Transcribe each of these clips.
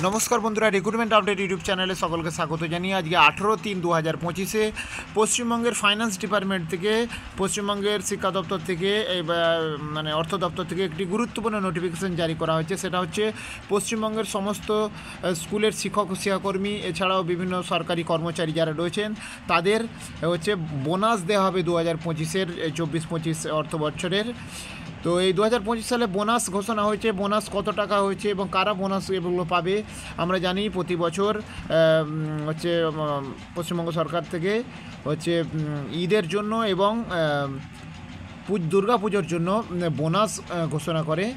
নমস্কার বন্ধুরা, recruitment update YouTube চ্যানেলে সকলকে স্বাগত জানিয়ে আজকে 18/3/2025 পশ্চিমবঙ্গের ফাইন্যান্স ডিপার্টমেন্ট থেকে, পশ্চিমবঙ্গের শিক্ষা দপ্তর থেকে মানে অর্থ দপ্তর থেকে একটি গুরুত্বপূর্ণ নোটিফিকেশন জারি করা হয়েছে। সেটা হচ্ছে পশ্চিমবঙ্গের সমস্ত স্কুলের শিক্ষক শিক্ষাকর্মী এছাড়াও বিভিন্ন সরকারি কর্মচারী যারা রয়েছেন তাদের হচ্ছে বোনাস দেওয়া হবে 2025-এর 24-25 অর্থ বছরের। তো এই 2025 সালে বোনাস ঘোষণা হয়েছে। বোনাস কত টাকা হয়েছে এবং কারা বোনাস এগুলো পাবে আমরা জানি। প্রতি বছর হচ্ছে পশ্চিমবঙ্গ সরকার থেকে হচ্ছে ঈদের জন্য এবং দুর্গা পুজোর জন্য বোনাস ঘোষণা করে।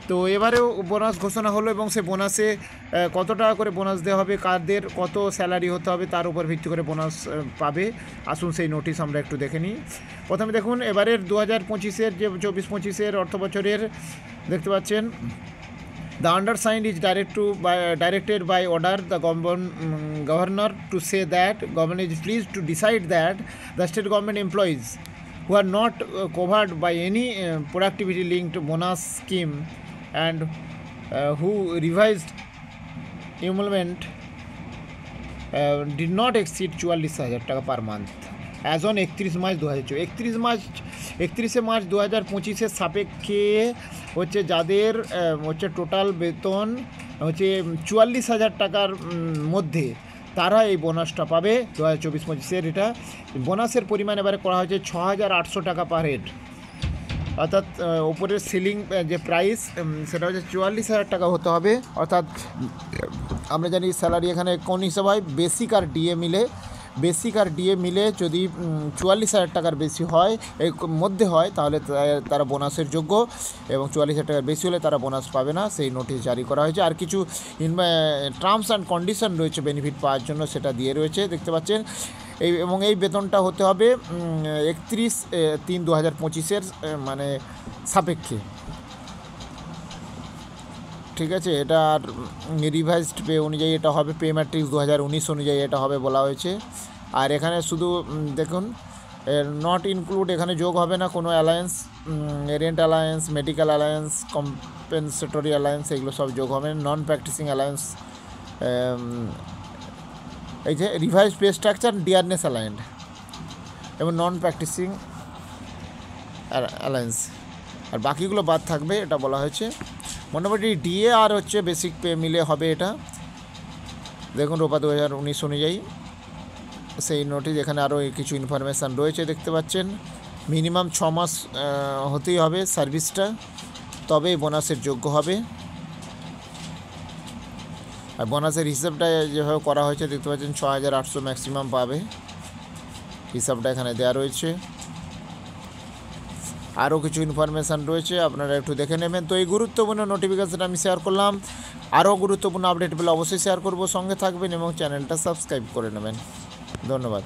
তো এবারেও বোনাস ঘোষণা হলো এবং সে বোনাসে কত টাকা করে বোনাস দেওয়া হবে, কাদের কত স্যালারি হতে হবে তার উপর ভিত্তি করে বোনাস পাবে। আসুন সেই নোটিশ আমরা একটু দেখে নিই। প্রথমে দেখুন এবারের 2025-এর যে 24-25-এর অর্থ বছরের দেখতে পাচ্ছেন, The undersigned is directed by order the governor to say that government is pleased to decide that the state government employees who are not covered by any productivity linked bonus scheme and who revised emolument did not exceed 44,000 টাকা per month as on 31 March 2024। 31শে March 2025-এর সাপেক্ষে হচ্ছে যাদের হচ্ছে total বেতন হচ্ছে 44,000 টাকার মধ্যে তারা এই বোনাসটা পাবে 2024-25-এর। এটা বোনাসের পরিমাণ এবারে করা হয়েছে 6,800 টাকা পার হেড, অর্থাৎ ওপরের সিলিং যে প্রাইস সেটা হচ্ছে 44,000 টাকা হতে হবে। অর্থাৎ আমরা জানি স্যালারি এখানে কোন হিসাবে হয়, বেসিক আর ডিএ মিলে যদি 44,000 টাকার বেশি হয়, এর মধ্যে হয়, তাহলে তারা বোনাসের যোগ্য, এবং 44,000 টাকার বেশি হলে তারা বোনাস পাবে না। সেই নোটিশ জারি করা হয়েছে। আর কিছু টার্মস অ্যান্ড কন্ডিশন রয়েছে বেনিফিট পাওয়ার জন্য, সেটা দিয়ে রয়েছে দেখতে পাচ্ছেন। এবং এই বেতনটা হতে হবে 31/3/2025-এর মানে সাপেক্ষে, ঠিক আছে। এটা আর রিভাইজড পে অনুযায়ী এটা হবে, পে ম্যাট্রিক্স 2019 অনুযায়ী এটা হবে বলা হয়েছে। আর এখানে শুধু দেখুন নট ইনক্লুড, এখানে যোগ হবে না কোনো alliance, rent alliance, medical alliance, compensatory alliance, এগুলো সব যোগ হবে। নন প্র্যাকটিসিং অ্যালায়েন্স, এই যে রিভাইজ পে স্ট্রাকচার, ডিয়ারনেস অ্যালায়েন্ড এবং নন প্র্যাকটিসিং অ্যালায়েন্স, আর বাকিগুলো বাদ থাকবে এটা বলা হয়েছে। মোটামুটি ডিএ আর হচ্ছে বেসিক পে মিলে হবে এটা। দেখুন রোপা 2019 অনুযায়ী সেই নোটিশ। এখানে আরও কিছু ইনফরমেশান রয়েছে দেখতে পাচ্ছেন। মিনিমাম 6 মাস হতেই হবে সার্ভিসটা, তবেই বোনাসের যোগ্য হবে। আর বোনাসের হিসাবটা যেভাবে করা হয়েছে দেখতে পাচ্ছেন, 6,800 ম্যাক্সিমাম পাবে, হিসাবটা এখানে দেওয়া রয়েছে। আরও কিছু ইনফরমেশান রয়েছে, আপনারা একটু দেখে নেবেন। তো এই গুরুত্বপূর্ণ নোটিফিকেশন আমি শেয়ার করলাম। আরও গুরুত্বপূর্ণ আপডেট পেলে অবশ্যই শেয়ার করব, সঙ্গে থাকবেন এবং চ্যানেলটা সাবস্ক্রাইব করে নেবেন। ধন্যবাদ।